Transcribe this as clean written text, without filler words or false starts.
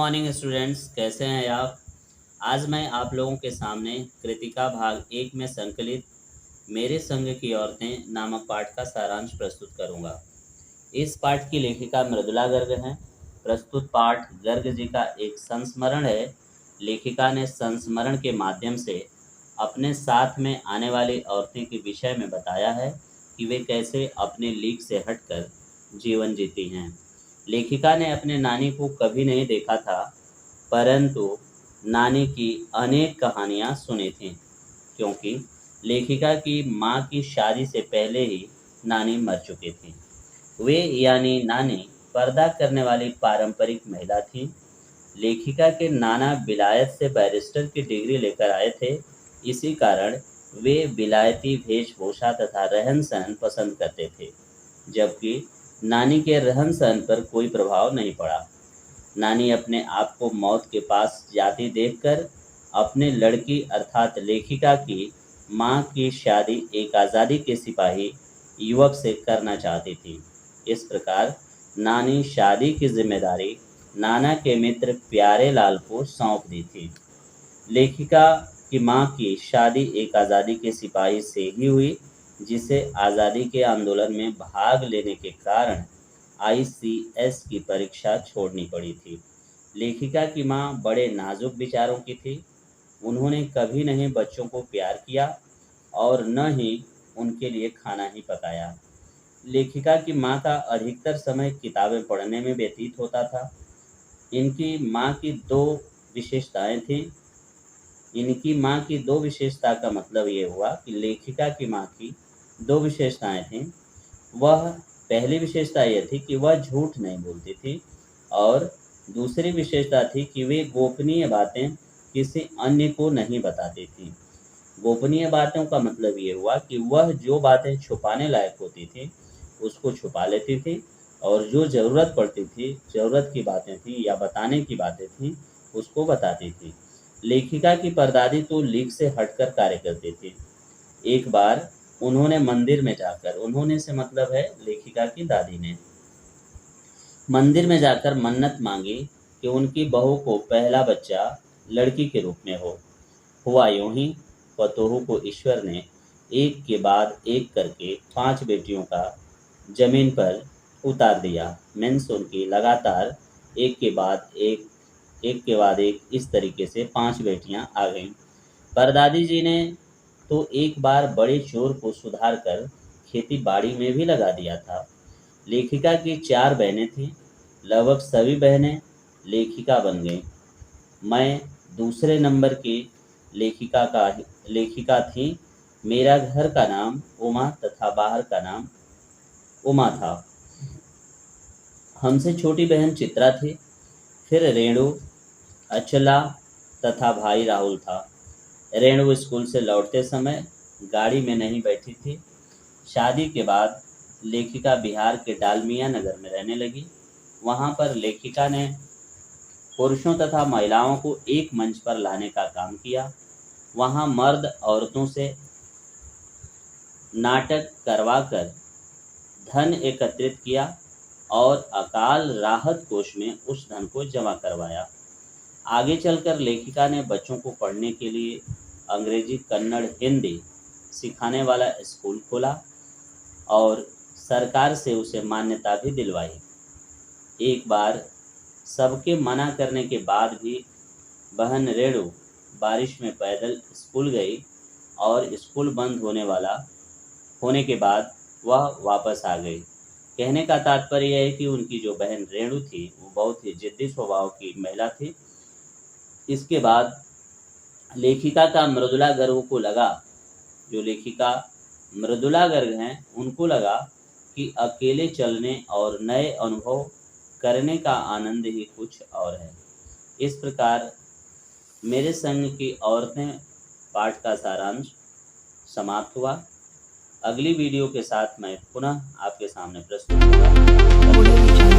Morning students, कैसे हैं आप। आज मैं आप लोगों के सामने कृतिका भाग 1 में संकलित मेरे संग की औरतें नामक पाठ का सारांश प्रस्तुत करूंगा। इस पाठ की लेखिका मृदुला गर्ग हैं। प्रस्तुत पाठ गर्ग जी का एक संस्मरण है। लेखिका ने संस्मरण के माध्यम से अपने साथ में आने वाली औरतें के विषय में बताया है कि वे कैसे अपने लीक से हटकर जीवन जीती हैं। लेखिका ने अपने नानी को कभी नहीं देखा था, परंतु नानी की अनेक कहानियाँ सुनी थीं, क्योंकि लेखिका की माँ की शादी से पहले ही नानी मर चुकी थी। वे यानी नानी पर्दा करने वाली पारंपरिक महिला थीं। लेखिका के नाना विलायत से बैरिस्टर की डिग्री लेकर आए थे। इसी कारण वे विलायती वेशभूषा तथा रहन सहन पसंद करते थे, जबकि नानी के रहन सहन पर कोई प्रभाव नहीं पड़ा। नानी अपने आप को मौत के पास जाती देखकर अपने लड़की अर्थात लेखिका की माँ की शादी एक आज़ादी के सिपाही युवक से करना चाहती थी। इस प्रकार नानी शादी की जिम्मेदारी नाना के मित्र प्यारे लाल को सौंप दी थी। लेखिका की माँ की शादी एक आज़ादी के सिपाही से ही हुई, जिसे आज़ादी के आंदोलन में भाग लेने के कारण ICS की परीक्षा छोड़नी पड़ी थी। लेखिका की माँ बड़े नाजुक विचारों की थी। उन्होंने कभी नहीं बच्चों को प्यार किया और न ही उनके लिए खाना ही पकाया। लेखिका की माँ का अधिकतर समय किताबें पढ़ने में व्यतीत होता था। इनकी माँ की दो विशेषताएं थीं। इनकी माँ की दो विशेषता का मतलब ये हुआ कि लेखिका की माँ की दो विशेषताएं थीं। वह पहली विशेषता यह थी कि वह झूठ नहीं बोलती थी, और दूसरी विशेषता थी कि वे गोपनीय बातें किसी अन्य को नहीं बताती थी। गोपनीय बातों का मतलब ये हुआ कि वह जो बातें छुपाने लायक होती थी उसको छुपा लेती थी, और जो ज़रूरत पड़ती थी, ज़रूरत की बातें थी या बताने की बातें थी, उसको बताती थी। लेखिका की परदादी तो लीक से हटकर कार्य करती थी। एक बार उन्होंने मंदिर में जाकर, उन्होंने से मतलब है लेखिका की दादी ने, मंदिर में जाकर मन्नत मांगी कि उनकी बहू को पहला बच्चा लड़की के रूप में हो। हुआ यूं ही, पतोहू को ईश्वर ने एक के बाद एक करके 5 बेटियों का जमीन पर उतार दिया। मीन्स उनकी लगातार एक के बाद एक इस तरीके से 5 बेटियां आ गईं। परदादी जी ने तो एक बार बड़े चोर को सुधार कर खेती बाड़ी में भी लगा दिया था। लेखिका की 4 बहनें थीं। लगभग सभी बहनें लेखिका बन गईं। मैं दूसरे नंबर की लेखिका थी। मेरा घर का नाम उमा तथा बाहर का नाम उमा था। हमसे छोटी बहन चित्रा थी, फिर रेणु, अचला तथा भाई राहुल था। रेणु स्कूल से लौटते समय गाड़ी में नहीं बैठी थी। शादी के बाद लेखिका बिहार के डालमिया नगर में रहने लगी। वहाँ पर लेखिका ने पुरुषों तथा महिलाओं को एक मंच पर लाने का काम किया। वहाँ मर्द औरतों से नाटक करवाकर धन एकत्रित किया और अकाल राहत कोष में उस धन को जमा करवाया। आगे चलकर लेखिका ने बच्चों को पढ़ने के लिए अंग्रेजी, कन्नड़, हिंदी सिखाने वाला स्कूल खोला और सरकार से उसे मान्यता भी दिलवाई। एक बार सबके मना करने के बाद भी बहन रेणु बारिश में पैदल स्कूल गई और स्कूल बंद होने के बाद वह वापस आ गई। कहने का तात्पर्य है कि उनकी जो बहन रेणु थी वो बहुत ही जिद्दी स्वभाव की महिला थी। इसके बाद लेखिका का मृदुला गर्ग को लगा, जो लेखिका मृदुला गर्ग हैं उनको लगा कि अकेले चलने और नए अनुभव करने का आनंद ही कुछ और है। इस प्रकार मेरे संग की औरतें पाठ का सारांश समाप्त हुआ। अगली वीडियो के साथ मैं पुनः आपके सामने प्रस्तुत होगा।